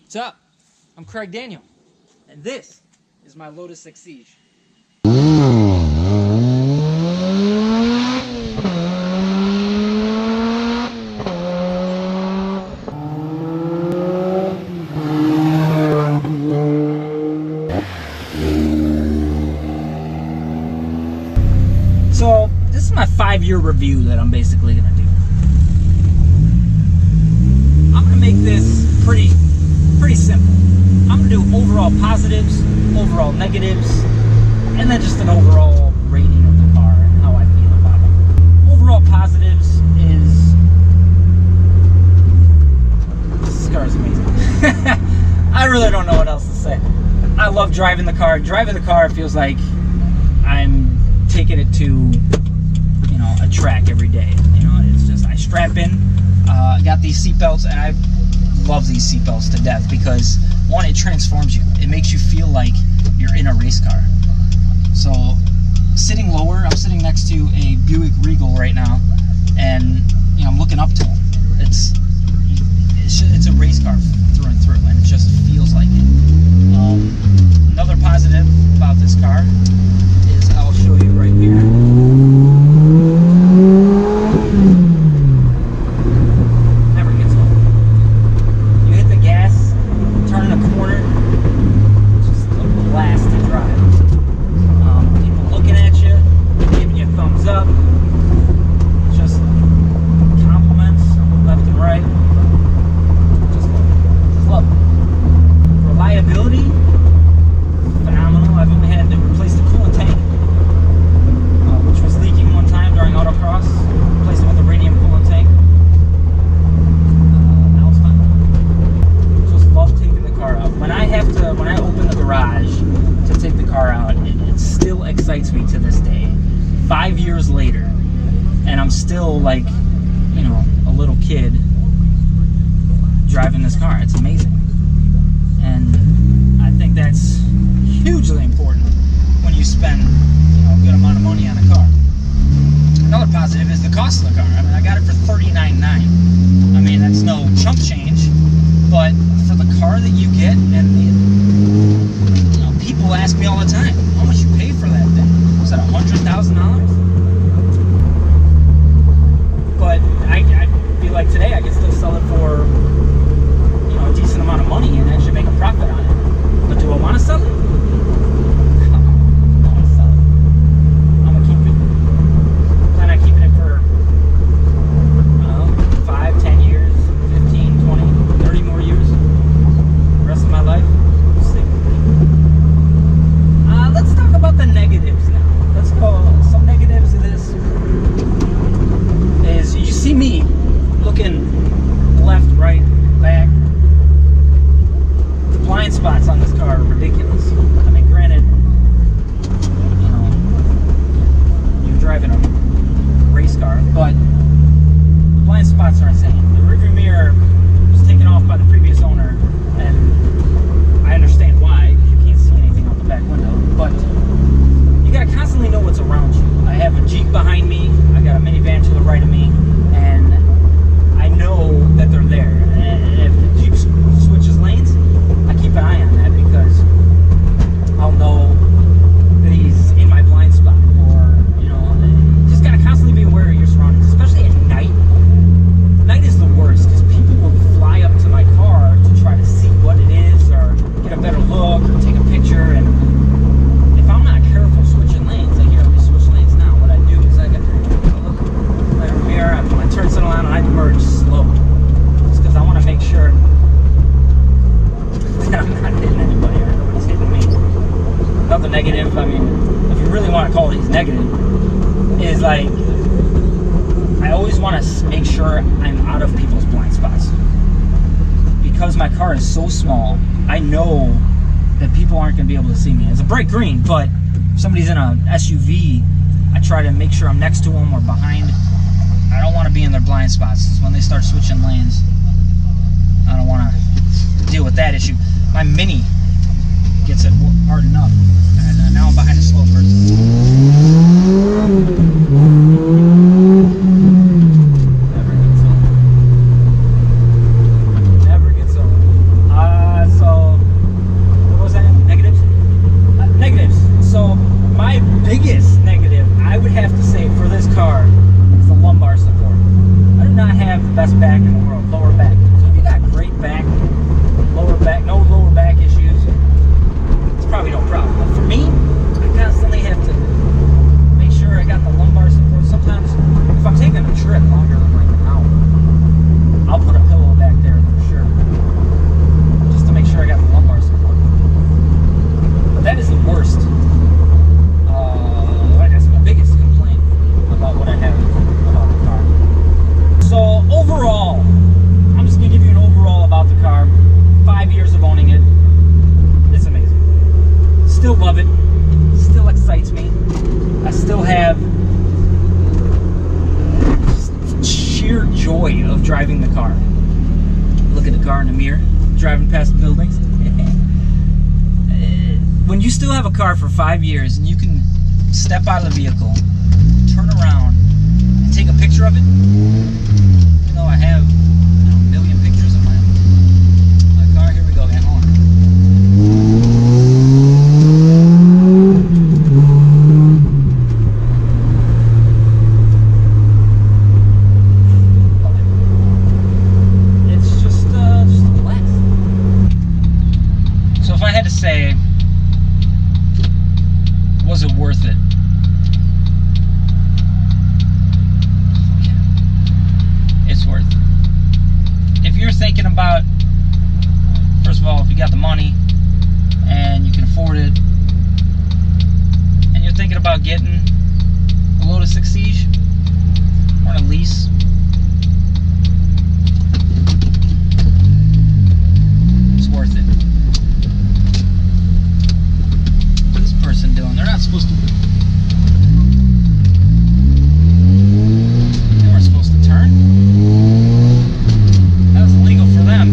What's up? I'm Craig Daniel, and this is my Lotus Exige. So, this is my 5-year review that I'm basically going to do. I'm going to make this pretty simple. I'm going to do overall positives, overall negatives, and then just an overall rating of the car and how I feel about it. Overall positives is, this car is amazing. I really don't know what else to say. I love driving the car. Driving the car feels like I'm taking it to, you know, a track every day. You know, it's just, I strap in, got these seatbelts, and I love these seatbelts to death because, one, it transforms you. It makes you feel like you're in a race car. So, sitting lower, I'm sitting next to a Buick Regal right now, and, you know, I'm looking up to him. It's a race car through and through, and it just feels like it. Another positive about this car is, I'll show you right here. Never gets old. You hit the gas, turn in a corner, it's just a blast to drive. People looking at you, giving you a thumbs up, just compliments left and right. Just love it. Reliability, phenomenal. I've only had to replace the coolant tank, which was leaking one time during autocross. Replaced it with a radium coolant tank. Now it's fine. Just love taking the car out. When I open the garage to take the car out, it still excites me to this day. 5 years later, and I'm still like, you know, a little kid driving this car. It's amazing. And I think that's hugely important when you spend, you know, a good amount of money on a car. Another positive is the cost of the car. I mean, I got it for $39,900. I mean, that's no chump change, but for the car that you get, and you know, people ask me all the time, how much you pay for that thing? Was that $100,000? But I feel like today I can still sell it for, you know, a decent amount of money and actually make a profit on it. But do I want to sell it? Spots on this car are ridiculous. I mean, granted, you know, you're driving a race car, but the blind spots are insane. The rearview mirror was taken off by the previous owner, and I understand why. You can't see anything out the back window, but you gotta constantly know what's around you. I have a Jeep behind me, I got a minivan to the right of me, and I know that they're there. And if the Jeep switches lanes, I keep an eye on that because I'll know that he's in my blind spot, or, you know, you just gotta constantly be aware of your surroundings, especially at night. Night is the worst because people will fly up to my car to try to see what it is or get a better look or take a picture, and if I'm not careful switching lanes, like, here, let me switch lanes now. What I do is I got to look right over here, I put my turn signal on, and I merge slow just because I want to make sure that I'm not hitting anybody or nobody's hitting me. Another negative, I mean, if you really want to call these negative, is like, I always want to make sure I'm out of people's blind spots. Because my car is so small, I know that people aren't going to be able to see me. It's a bright green, but if somebody's in an SUV, I try to make sure I'm next to them or behind. I don't want to be in their blind spots. When they start switching lanes, I don't want to deal with that issue. My Mini gets it hard enough, and now I'm behind a slow person. Never gets old. Never gets old. driving past buildings. When you still have a car for 5 years and you can step out of the vehicle, turn around, and take a picture of it, you know, I have a million pictures of my car. Here we go, man. Hold on. It's just a blast. So if I had to say, was it worth it? It's worth it. If you're thinking about, first of all, if you got the money and you can afford it, and you're thinking about getting a Lotus Exige or a lease, it's worth it. What's this person doing? They're not supposed to. They weren't supposed to turn. That was illegal for them.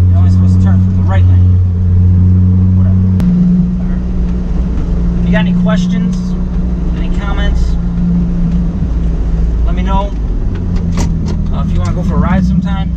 You're only supposed to turn from the right lane. Whatever. If you got any questions, any comments, let me know. If you want to go for a ride sometime,